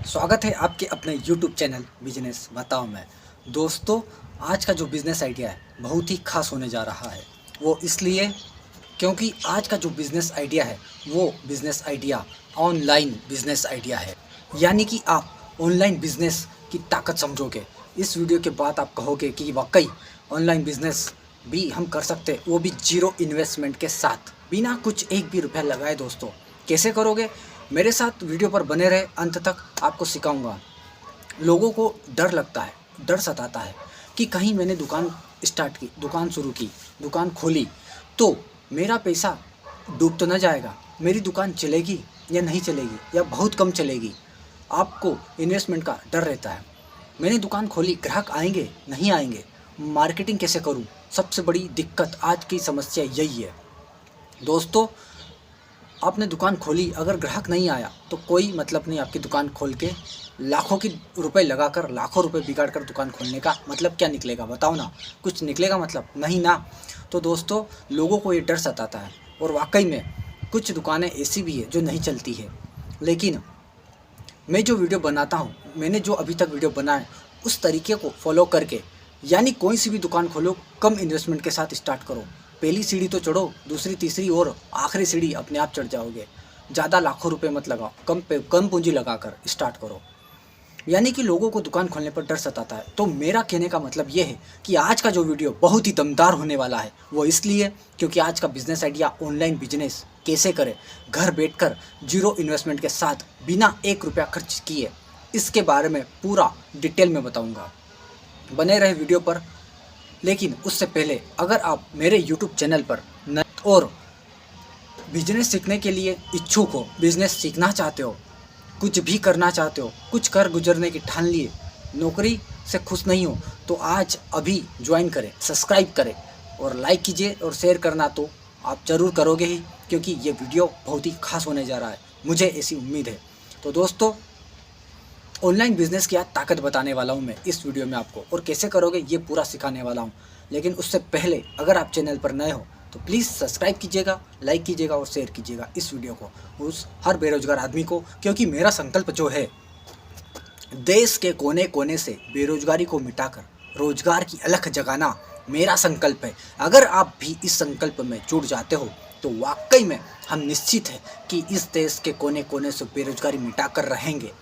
स्वागत है आपके अपने YouTube चैनल बिजनेस बताओ में। दोस्तों, आज का जो बिज़नेस आइडिया है बहुत ही खास होने जा रहा है। वो इसलिए क्योंकि आज का जो बिज़नेस आइडिया है वो business idea online business idea है। यानी कि आप ऑनलाइन बिज़नेस की ताकत समझोगे। इस वीडियो के बाद आप कहोगे कि वाकई ऑनलाइन बिज़नेस भी हम कर सकते हैं, वो भी ज़ीरो इन्वेस्टमेंट के साथ, बिना कुछ एक भी रुपया लगाए। दोस्तों, कैसे करोगे? मेरे साथ वीडियो पर बने रहे, अंत तक आपको सिखाऊंगा। लोगों को डर लगता है, डर सताता है कि कहीं मैंने दुकान स्टार्ट की, दुकान शुरू की, दुकान खोली तो मेरा पैसा डूब तो न जाएगा, मेरी दुकान चलेगी या नहीं चलेगी या बहुत कम चलेगी। आपको इन्वेस्टमेंट का डर रहता है। मैंने दुकान खोली, ग्राहक आएंगे नहीं आएंगे, मार्केटिंग कैसे करूं? सबसे बड़ी दिक्कत आज की समस्या यही है। दोस्तों, आपने दुकान खोली, अगर ग्राहक नहीं आया तो कोई मतलब नहीं। आपकी दुकान खोल के लाखों की रुपए लगाकर, लाखों रुपए बिगाड़ कर दुकान खोलने का मतलब क्या निकलेगा? बताओ ना, कुछ निकलेगा मतलब? नहीं ना। तो दोस्तों, लोगों को ये डर सताता है और वाकई में कुछ दुकानें ऐसी भी है जो नहीं चलती है। लेकिन मैं जो वीडियो बनाता हूँ, मैंने जो अभी तक वीडियो बनाए उस तरीके को फॉलो करके, यानी कोई सी भी दुकान खोलो, कम इन्वेस्टमेंट के साथ स्टार्ट करो। पहली सीढ़ी तो चढ़ो, दूसरी, तीसरी और आखिरी सीढ़ी अपने आप चढ़ जाओगे। ज़्यादा लाखों रुपए मत लगाओ, कम पूंजी लगाकर स्टार्ट करो। यानी कि लोगों को दुकान खोलने पर डर सताता है। तो मेरा कहने का मतलब ये है कि आज का जो वीडियो बहुत ही दमदार होने वाला है। वो इसलिए क्योंकि आज का बिजनेस आइडिया ऑनलाइन बिजनेस कैसे करें घर बैठकर, जीरो इन्वेस्टमेंट के साथ, बिना एक रुपया खर्च किए, इसके बारे में पूरा डिटेल में बताऊंगा। बने रहे वीडियो पर। लेकिन उससे पहले, अगर आप मेरे यूट्यूब चैनल पर नए और बिजनेस सीखने के लिए इच्छुक हो, बिजनेस सीखना चाहते हो, कुछ भी करना चाहते हो, कुछ कर गुजरने की ठान लिए, नौकरी से खुश नहीं हो, तो आज अभी ज्वाइन करें, सब्सक्राइब करें और लाइक कीजिए। और शेयर करना तो आप ज़रूर करोगे ही, क्योंकि ये वीडियो बहुत ही खास होने जा रहा है, मुझे ऐसी उम्मीद है। तो दोस्तों, ऑनलाइन बिजनेस की आज ताकत बताने वाला हूँ मैं इस वीडियो में आपको, और कैसे करोगे ये पूरा सिखाने वाला हूँ। लेकिन उससे पहले, अगर आप चैनल पर नए हो तो प्लीज़ सब्सक्राइब कीजिएगा, लाइक कीजिएगा और शेयर कीजिएगा इस वीडियो को उस हर बेरोजगार आदमी को। क्योंकि मेरा संकल्प जो है, देश के कोने कोने से बेरोजगारी को मिटाकर रोजगार की अलख जगाना मेरा संकल्प है। अगर आप भी इस संकल्प में जुड़ जाते हो तो वाकई में हम निश्चित हैं कि इस देश के कोने कोने से बेरोजगारी मिटाकर रहेंगे।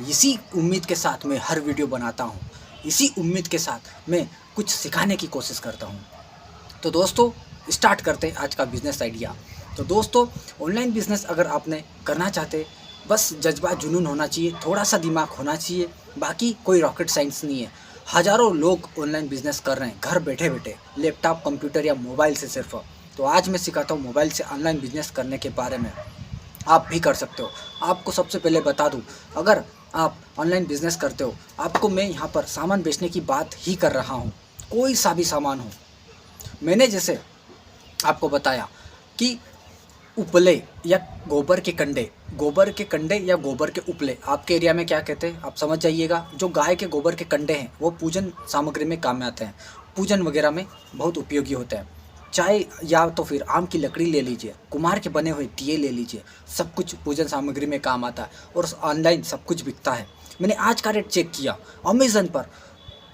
इसी उम्मीद के साथ मैं हर वीडियो बनाता हूँ, इसी उम्मीद के साथ मैं कुछ सिखाने की कोशिश करता हूँ। तो दोस्तों, स्टार्ट करते हैं आज का बिज़नेस आइडिया। तो दोस्तों, ऑनलाइन बिज़नेस अगर आपने करना चाहते, बस जज्बा जुनून होना चाहिए, थोड़ा सा दिमाग होना चाहिए, बाकी कोई रॉकेट साइंस नहीं है। हज़ारों लोग ऑनलाइन बिज़नेस कर रहे हैं घर बैठे बैठे, लैपटॉप, कंप्यूटर या मोबाइल से सिर्फ। तो आज मैं सिखाता हूँ मोबाइल से ऑनलाइन बिज़नेस करने के बारे में। आप भी कर सकते हो। आपको सबसे पहले बता दूं, अगर आप ऑनलाइन बिजनेस करते हो, आपको मैं यहाँ पर सामान बेचने की बात ही कर रहा हूँ। कोई सा भी सामान हो। मैंने जैसे आपको बताया कि उपले या गोबर के कंडे, गोबर के कंडे या गोबर के उपले, आपके एरिया में क्या कहते हैं आप समझ जाइएगा। जो गाय के गोबर के कंडे हैं वो पूजन सामग्री में काम में आते हैं, पूजन वगैरह में बहुत उपयोगी होते हैं। चाहे या तो फिर आम की लकड़ी ले लीजिए, कुम्हार के बने हुए दिए ले लीजिए, सब कुछ पूजन सामग्री में काम आता है और ऑनलाइन सब कुछ बिकता है। मैंने आज का रेट चेक किया अमेज़न पर,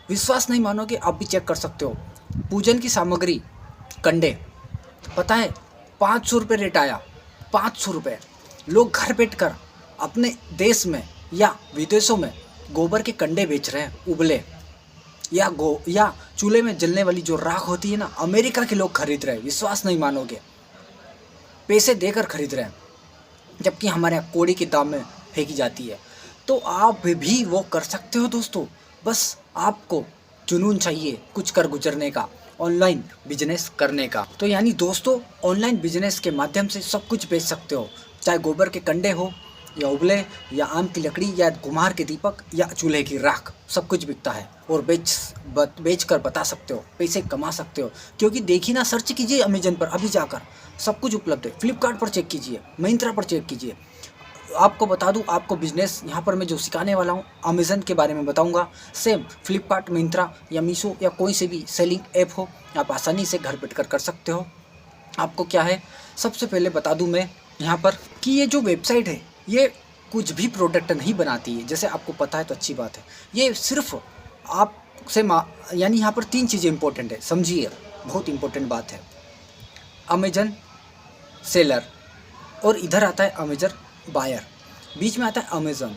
विश्वास नहीं मानोगे, आप भी चेक कर सकते हो। पूजन की सामग्री कंडे, पता है 500 रुपये रेट आया। 500 रुपये। लोग घर बैठकर अपने देश में या विदेशों में गोबर के कंडे बेच रहे हैं, उबले या चूल्हे में जलने वाली जो राख होती है ना, अमेरिका के लोग खरीद रहे हैं। विश्वास नहीं मानोगे, पैसे देकर खरीद रहे हैं, जबकि हमारे यहाँ कौड़ी के दाम में फेंकी जाती है। तो आप भी वो कर सकते हो दोस्तों। बस आपको जुनून चाहिए कुछ कर गुजरने का, ऑनलाइन बिजनेस करने का। तो यानी दोस्तों, ऑनलाइन बिजनेस के माध्यम से सब कुछ बेच सकते हो, चाहे गोबर के कंडे हो या उबले या आम की लकड़ी या कुम्हार के दीपक या चूल्हे की राख, सब कुछ बिकता है। और बेच कर बता सकते हो, पैसे कमा सकते हो। क्योंकि देखिए ना, सर्च कीजिए अमेजन पर, अभी जाकर सब कुछ उपलब्ध है। फ्लिपकार्ट पर चेक कीजिए, मिंत्रा पर चेक कीजिए। आपको बता दूं, आपको बिजनेस यहाँ पर मैं जो सिखाने वाला हूँ अमेज़न के बारे में बताऊँगा। सेम फ्लिपकार्ट, मिंत्रा या मीशो या कोई से भी सेलिंग ऐप हो, आप आसानी से घर बैठकर कर सकते हो। आपको क्या है, सबसे पहले बता दूं मैं यहाँ पर कि ये जो वेबसाइट है, ये कुछ भी प्रोडक्ट नहीं बनाती है, जैसे आपको पता है तो अच्छी बात है। ये सिर्फ आपसे यानी यहाँ पर 3 चीज़ें इंपॉर्टेंट है, समझिए, बहुत इंपॉर्टेंट बात है। अमेजन सेलर, और इधर आता है अमेजन बायर, बीच में आता है अमेज़न।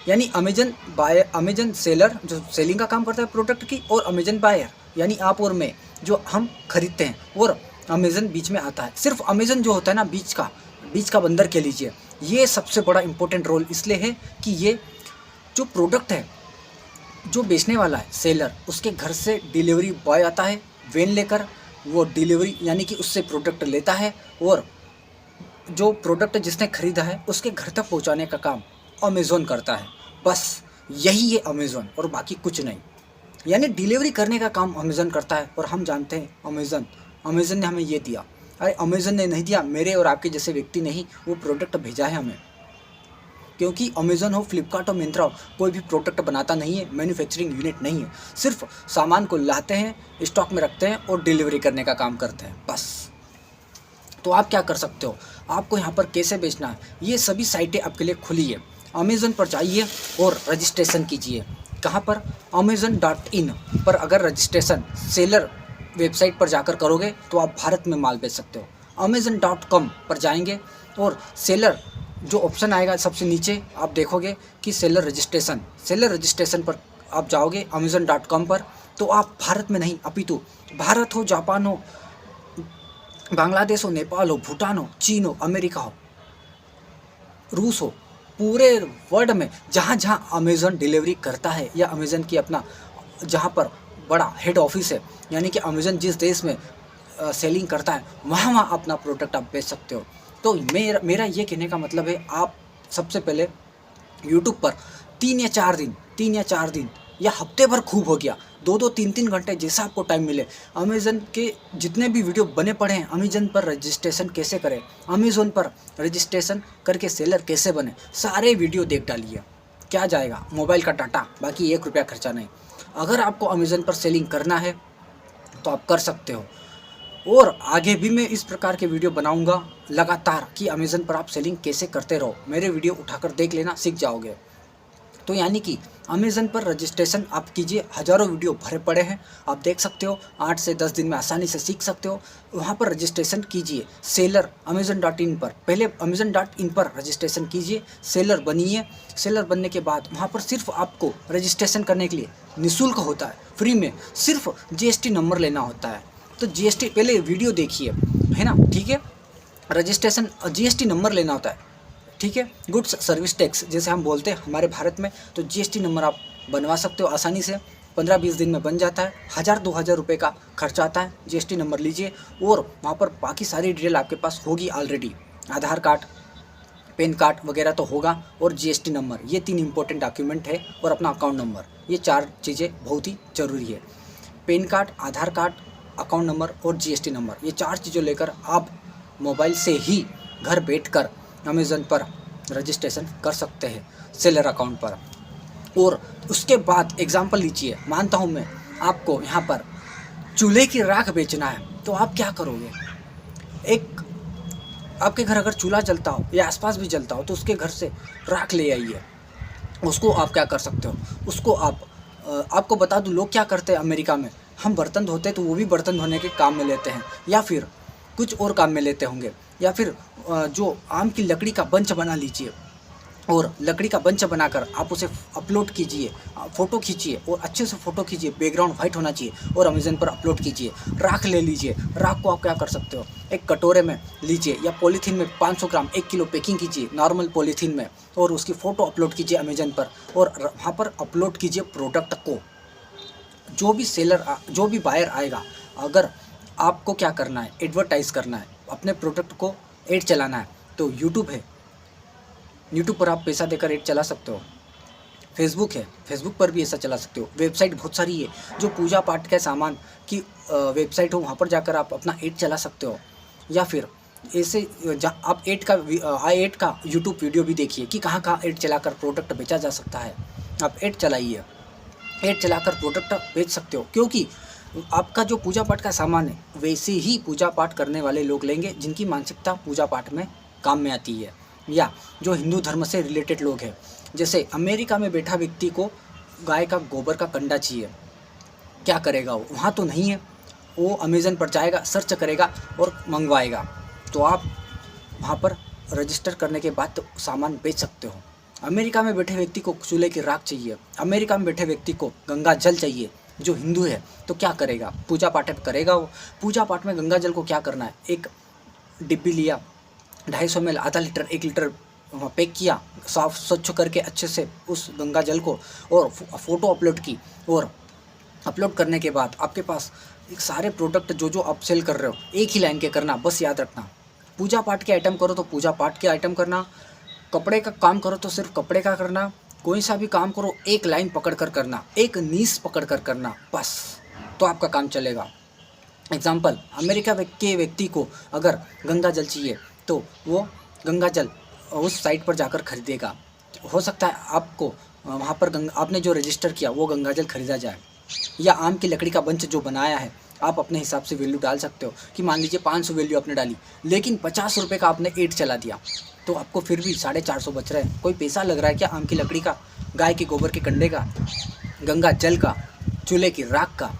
यानी अमेजन सेलर जो सेलिंग का काम करता है प्रोडक्ट की, और अमेजन बायर यानी आप और मैं जो हम खरीदते हैं, और अमेजन बीच में आता है। सिर्फ अमेजन जो होता है ना, बीच का बंदर कह लीजिए, ये सबसे बड़ा इंपॉर्टेंट रोल इसलिए है कि ये जो प्रोडक्ट है, जो बेचने वाला है सेलर, उसके घर से डिलीवरी बॉय आता है वैन लेकर, वो डिलीवरी यानी कि उससे प्रोडक्ट लेता है, और जो प्रोडक्ट जिसने खरीदा है उसके घर तक पहुंचाने का काम अमेज़ॉन करता है। बस यही है अमेज़ॉन, और बाकी कुछ नहीं। यानी डिलीवरी करने का काम अमेज़ॉन करता है। और हम जानते हैं अमेज़ॉन ने हमें ये दिया। अरे अमेज़ॉन ने नहीं दिया, मेरे और आपके जैसे व्यक्ति ने ही वो प्रोडक्ट भेजा है हमें। क्योंकि अमेज़ॉन हो, फ्लिपकार्ट हो, मिंत्रा हो, कोई भी प्रोडक्ट बनाता नहीं है, मैन्युफैक्चरिंग यूनिट नहीं है। सिर्फ सामान को लाते हैं, स्टॉक में रखते हैं और डिलीवरी करने का काम करते हैं, बस। तो आप क्या कर सकते हो, आपको यहाँ पर कैसे बेचना है, ये सभी साइटें आपके लिए खुली है। अमेज़न पर जाइए और रजिस्ट्रेशन कीजिए। कहाँ पर? amazon.in पर अगर रजिस्ट्रेशन सेलर वेबसाइट पर जाकर करोगे तो आप भारत में माल बेच सकते हो। amazon.com पर जाएंगे और सेलर जो ऑप्शन आएगा सबसे नीचे, आप देखोगे कि सेलर रजिस्ट्रेशन पर आप जाओगे amazon.com पर, तो आप भारत में नहीं अपितु भारत हो, जापान हो, बांग्लादेश हो, नेपाल हो, भूटान हो, चीन हो, अमेरिका हो, रूस हो, पूरे वर्ल्ड में जहाँ जहाँ अमेज़न डिलीवरी करता है, या अमेज़न की अपना जहाँ पर बड़ा हेड ऑफिस है, यानी कि अमेज़न जिस देश में सेलिंग करता है, वहाँ अपना प्रोडक्ट आप बेच सकते हो। तो मेरा ये कहने का मतलब है, आप सबसे पहले यूट्यूब पर 3 या 4 दिन या हफ्ते भर खूब हो गया, 2-2, 3-3 घंटे जैसा आपको टाइम मिले, अमेज़न के जितने भी वीडियो बने पड़े हैं, अमेज़न पर रजिस्ट्रेशन कैसे करें, अमेज़न पर रजिस्ट्रेशन करके सेलर कैसे बने, सारे वीडियो देख डालिए। क्या जाएगा? मोबाइल का डाटा, बाकी 1 रुपया खर्चा नहीं। अगर आपको अमेज़न पर सेलिंग करना है तो आप कर सकते हो, और आगे भी मैं इस प्रकार के वीडियो बनाऊंगा लगातार कि अमेज़न पर आप सेलिंग कैसे करते रहो। मेरे वीडियो उठाकर देख लेना, सीख जाओगे। तो यानी कि अमेज़न पर रजिस्ट्रेशन आप कीजिए, हज़ारों वीडियो भरे पड़े हैं, आप देख सकते हो, 8 से 10 दिन में आसानी से सीख सकते हो। वहाँ पर रजिस्ट्रेशन कीजिए सेलर amazon.in पर, पहले amazon.in पर रजिस्ट्रेशन कीजिए, सेलर बनिए। सेलर बनने के बाद वहाँ पर सिर्फ आपको रजिस्ट्रेशन करने के लिए निःशुल्क होता है, फ्री में, सिर्फ GST नंबर लेना होता है। तो GST पहले वीडियो देखिए, है ना, ठीक है। रजिस्ट्रेशन GST नंबर लेना होता है, ठीक है, गुड्स सर्विस टैक्स जैसे हम बोलते हैं हमारे भारत में। तो GST नंबर आप बनवा सकते हो आसानी से, 15-20 दिन में बन जाता है। 1000-2000 रुपये का खर्चा आता है। GST नंबर लीजिए और वहाँ पर बाकी सारी डिटेल आपके पास होगी ऑलरेडी, आधार कार्ड, पैन कार्ड वगैरह तो होगा, और GST नंबर, ये 3 इंपॉर्टेंट डॉक्यूमेंट है, और अपना अकाउंट नंबर, ये 4 चीज़ें बहुत ही ज़रूरी है। पैन कार्ड, आधार कार्ड, अकाउंट नंबर और GST नंबर, ये 4 चीज़ों लेकर आप मोबाइल से ही घर बैठकर अमेज़न पर रजिस्ट्रेशन कर सकते हैं सेलर अकाउंट पर। और उसके बाद एग्जांपल लीजिए, मानता हूँ मैं आपको यहाँ पर चूल्हे की राख बेचना है, तो आप क्या करोगे? एक आपके घर अगर चूल्हा जलता हो या आसपास भी जलता हो तो उसके घर से राख ले आइए। उसको आप क्या कर सकते हो, उसको आपको बता दूँ लोग क्या करते हैं अमेरिका में, हम बर्तन धोते तो वो भी बर्तन धोने के काम में लेते हैं, या फिर कुछ और काम में लेते होंगे, या फिर जो आम की लकड़ी का बंच बना लीजिए, और लकड़ी का बंच बनाकर आप उसे अपलोड कीजिए, फ़ोटो खींचिए और अच्छे से फ़ोटो खींचिए, बैकग्राउंड वाइट होना चाहिए, और अमेज़न पर अपलोड कीजिए। राख ले लीजिए, राख को आप क्या कर सकते हो, एक कटोरे में लीजिए या पॉलीथीन में 500 ग्राम 1 किलो पैकिंग कीजिए नॉर्मल पॉलीथीन में, और उसकी फ़ोटो अपलोड कीजिए अमेज़न पर, और वहाँ पर अपलोड कीजिए प्रोडक्ट को। जो भी बायर आएगा, अगर आपको क्या करना है, एडवर्टाइज़ करना है, अपने प्रोडक्ट को ऐड चलाना है, तो यूट्यूब है, यूट्यूब पर आप पैसा देकर ऐड चला सकते हो। फेसबुक है, फेसबुक पर भी ऐसा चला सकते हो। वेबसाइट बहुत सारी है, जो पूजा पाठ के सामान की वेबसाइट हो, वहाँ पर जाकर आप अपना ऐड चला सकते हो। या फिर ऐसे आप ऐड का यूट्यूब वीडियो भी देखिए कि कहाँ कहाँ ऐड चलाकर प्रोडक्ट बेचा जा सकता है। आप ऐड चलाइए, ऐड चलाकर प्रोडक्ट बेच सकते हो, क्योंकि आपका जो पूजा पाठ का सामान है वैसे ही पूजा पाठ करने वाले लोग लेंगे, जिनकी मानसिकता पूजा पाठ में काम में आती है। या जो हिंदू धर्म से रिलेटेड लोग हैं, जैसे अमेरिका में बैठा व्यक्ति को गाय का गोबर का कंडा चाहिए, क्या करेगा वो? वहाँ तो नहीं है, वो अमेज़न पर जाएगा, सर्च करेगा और मंगवाएगा। तो आप वहाँ पर रजिस्टर करने के बाद तो सामान बेच सकते हो। अमेरिका में बैठे व्यक्ति को चूल्हे की राख चाहिए, अमेरिका में बैठे व्यक्ति को गंगा जल चाहिए, जो हिंदू है, तो क्या करेगा? पूजा पाठ करेगा वो। पूजा पाठ में गंगा जल को क्या करना है? एक डिब्बी लिया, 250 ml, आधा लीटर, 1 लीटर वहाँ पैक किया, साफ स्वच्छ करके अच्छे से उस गंगा जल को, और फ़ोटो अपलोड की, और अपलोड करने के बाद आपके पास एक सारे प्रोडक्ट जो आप सेल कर रहे हो एक ही लाइन के करना। बस याद रखना, पूजा पाठ के आइटम करो तो पूजा पाठ के आइटम करना, कपड़े का काम करो तो सिर्फ कपड़े का करना, कोई सा भी काम करो एक लाइन पकड़ कर करना, एक नीश पकड़ कर करना, बस तो आपका काम चलेगा। एग्जाम्पल, अमेरिका के व्यक्ति को अगर गंगा जल चाहिए तो वो गंगा जल उस साइट पर जाकर खरीदेगा। हो सकता है आपको वहाँ पर आपने जो रजिस्टर किया वो गंगा जल खरीदा जाए, या आम की लकड़ी का बंच जो बनाया है आप अपने हिसाब से वैल्यू डाल सकते हो कि मान लीजिए 500 वैल्यू आपने डाली, लेकिन 50 रुपये का आपने एड चला दिया, तो आपको फिर भी 450 बच रहा है। कोई पैसा लग रहा है क्या? आम की लकड़ी का, गाय के गोबर के कंडे का, गंगा जल का, चूल्हे की राख का।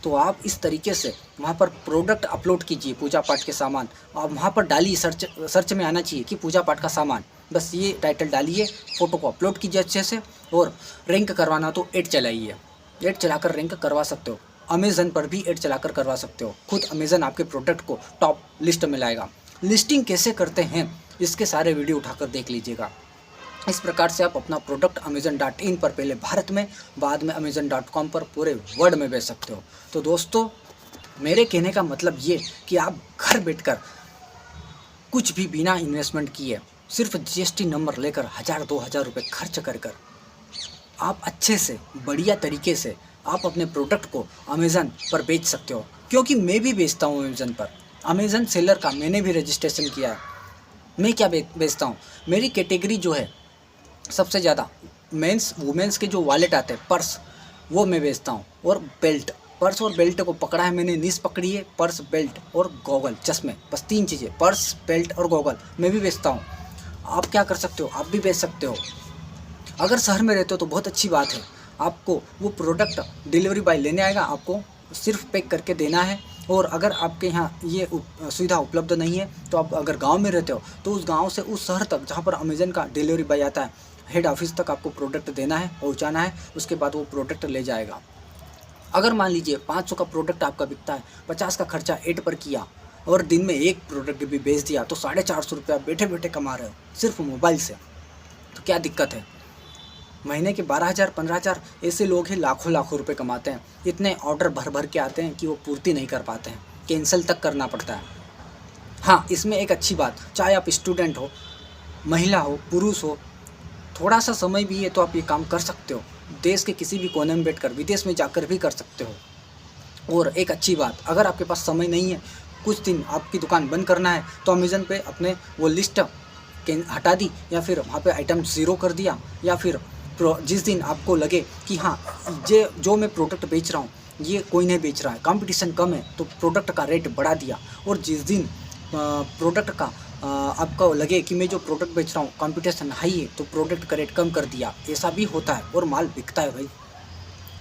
तो आप इस तरीके से वहाँ पर प्रोडक्ट अपलोड कीजिए, पूजा पाठ के सामान आप वहाँ पर डालिए, सर्च में आना चाहिए कि पूजा पाठ का सामान, बस ये टाइटल डालिए, फ़ोटो को अपलोड कीजिए अच्छे से, और रैंक करवाना तो एड चलाइए, एड चलाकर रैंक करवा सकते हो। अमेज़न पर भी एड चलाकर करवा सकते हो, खुद अमेज़न आपके प्रोडक्ट को टॉप लिस्ट में लाएगा। लिस्टिंग कैसे करते हैं इसके सारे वीडियो उठाकर देख लीजिएगा। इस प्रकार से आप अपना प्रोडक्ट amazon.in पर पहले भारत में, बाद में amazon.com पर पूरे वर्ल्ड में बेच सकते हो। तो दोस्तों, मेरे कहने का मतलब ये कि आप घर बैठकर कुछ भी बिना इन्वेस्टमेंट किए, सिर्फ GST नंबर लेकर 1000-2000 रुपये खर्च कर आप अच्छे से बढ़िया तरीके से आप अपने प्रोडक्ट को अमेज़न पर बेच सकते हो। क्योंकि मैं भी बेचता हूँ अमेज़न पर, अमेज़न सेलर का मैंने भी रजिस्ट्रेशन किया है। मैं क्या बेचता हूँ, मेरी कैटेगरी जो है सबसे ज़्यादा मेंस वुमेंस के जो वॉलेट आते हैं, पर्स, वो मैं बेचता हूँ, और बेल्ट, पर्स और बेल्ट को पकड़ा है मैंने, नीस पकड़ी है, पर्स, बेल्ट और गॉगल, चश्मे, बस 3 चीज़ें, पर्स, बेल्ट और गॉगल मैं भी बेचता हूँ। आप क्या कर सकते हो, आप भी बेच सकते हो। अगर शहर में रहते हो तो बहुत अच्छी बात है, आपको वो प्रोडक्ट डिलीवरी बॉय लेने आएगा, आपको सिर्फ पैक करके देना है। और अगर आपके यहाँ ये सुविधा उपलब्ध नहीं है तो आप अगर गांव में रहते हो तो उस गांव से उस शहर तक जहाँ पर अमेज़न का डिलीवरी बॉय आता है, हेड ऑफिस तक आपको प्रोडक्ट देना है, पहुँचाना है, उसके बाद वो प्रोडक्ट ले जाएगा। अगर मान लीजिए 500 का प्रोडक्ट आपका बिकता है, 50 का खर्चा एड पर किया और दिन में एक प्रोडक्ट भी बेच दिया, तो 450 रुपया बैठे बैठे कमा रहे हो सिर्फ मोबाइल से। तो क्या दिक्कत है? महीने के 12,000 15,000 ऐसे लोग हैं लाखों रुपए कमाते हैं। इतने ऑर्डर भर भर के आते हैं कि वो पूर्ति नहीं कर पाते हैं, कैंसिल तक करना पड़ता है। हाँ, इसमें एक अच्छी बात, चाहे आप स्टूडेंट हो, महिला हो, पुरुष हो, थोड़ा सा समय भी है तो आप ये काम कर सकते हो। देश के किसी भी कोने में बैठकर, विदेश में जाकर भी कर सकते हो। और एक अच्छी बात, अगर आपके पास समय नहीं है, कुछ दिन आपकी दुकान बंद करना है, तो अमेज़न पे अपने वो लिस्ट हटा दी, या फिर वहाँ पे आइटम ज़ीरो कर दिया, या फिर जिस दिन आपको लगे कि हाँ, ये जो मैं प्रोडक्ट बेच रहा हूँ ये कोई नहीं बेच रहा है, कंपटीशन कम है, तो प्रोडक्ट का रेट बढ़ा दिया। और जिस दिन प्रोडक्ट का आपको लगे कि मैं जो प्रोडक्ट बेच रहा हूँ कंपटीशन हाई है, तो प्रोडक्ट का रेट कम कर दिया। ऐसा भी होता है और माल बिकता है भाई।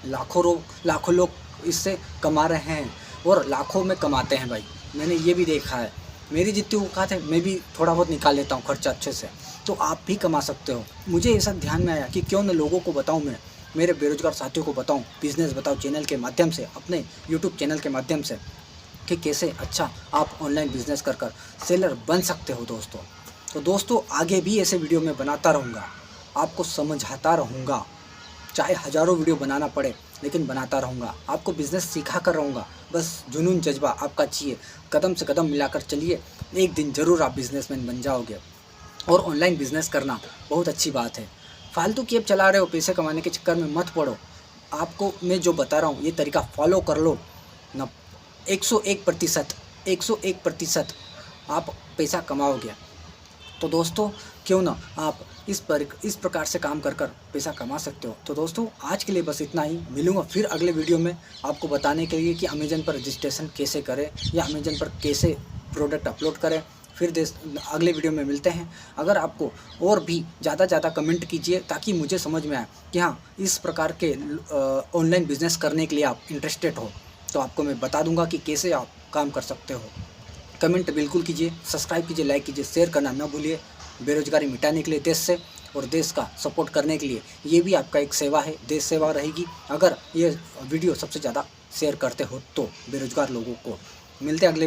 लाखों लोग इससे कमा रहे हैं और लाखों में कमाते हैं भाई, मैंने ये भी देखा है। मेरी जितनी औकात है मैं भी थोड़ा बहुत निकाल लेता हूँ खर्चा अच्छे से, तो आप भी कमा सकते हो। मुझे ऐसा ध्यान में आया कि क्यों न लोगों को बताऊँ, मैं मेरे बेरोजगार साथियों को बताऊँ, बिज़नेस बताओ चैनल के माध्यम से, अपने यूट्यूब चैनल के माध्यम से, कि कैसे अच्छा आप ऑनलाइन बिजनेस कर सेलर बन सकते हो दोस्तों। तो दोस्तों, आगे भी ऐसे वीडियो मैं बनाता रहूँगा, आपको समझाता रहूँगा, चाहे हज़ारों वीडियो बनाना पड़े लेकिन बनाता रहूँगा, आपको बिज़नेस सिखा कर रहूँगा। बस जुनून जज्बा आपका चाहिए, कदम से कदम मिलाकर चलिए, एक दिन ज़रूर आप बिज़नेसमैन बन जाओगे। और ऑनलाइन बिज़नेस करना बहुत अच्छी बात है। फालतू की ऐप चला रहे हो, पैसे कमाने के चक्कर में मत पड़ो। आपको मैं जो बता रहा हूँ ये तरीका फॉलो कर लो ना, 101% आप पैसा कमाओगे। तो दोस्तों, क्यों ना आप इस प्रकार से काम कर पैसा कमा सकते हो। तो दोस्तों, आज के लिए बस इतना ही। मिलूँगा फिर अगले वीडियो में आपको बताने के लिए कि अमेज़न पर रजिस्ट्रेशन कैसे करें, या अमेज़न पर कैसे प्रोडक्ट अपलोड करें, फिर अगले वीडियो में मिलते हैं। अगर आपको और भी ज़्यादा कमेंट कीजिए ताकि मुझे समझ में आए कि हाँ, इस प्रकार के ऑनलाइन बिजनेस करने के लिए आप इंटरेस्टेड हो, तो आपको मैं बता दूंगा कि कैसे आप काम कर सकते हो। कमेंट बिल्कुल कीजिए, सब्सक्राइब कीजिए, लाइक कीजिए, शेयर करना ना भूलिए। बेरोजगारी मिटाने के लिए देश से और देश का सपोर्ट करने के लिए ये भी आपका एक सेवा है, देश सेवा रहेगी अगर ये वीडियो सबसे ज़्यादा शेयर करते हो तो बेरोजगार लोगों को। मिलते हैं अगले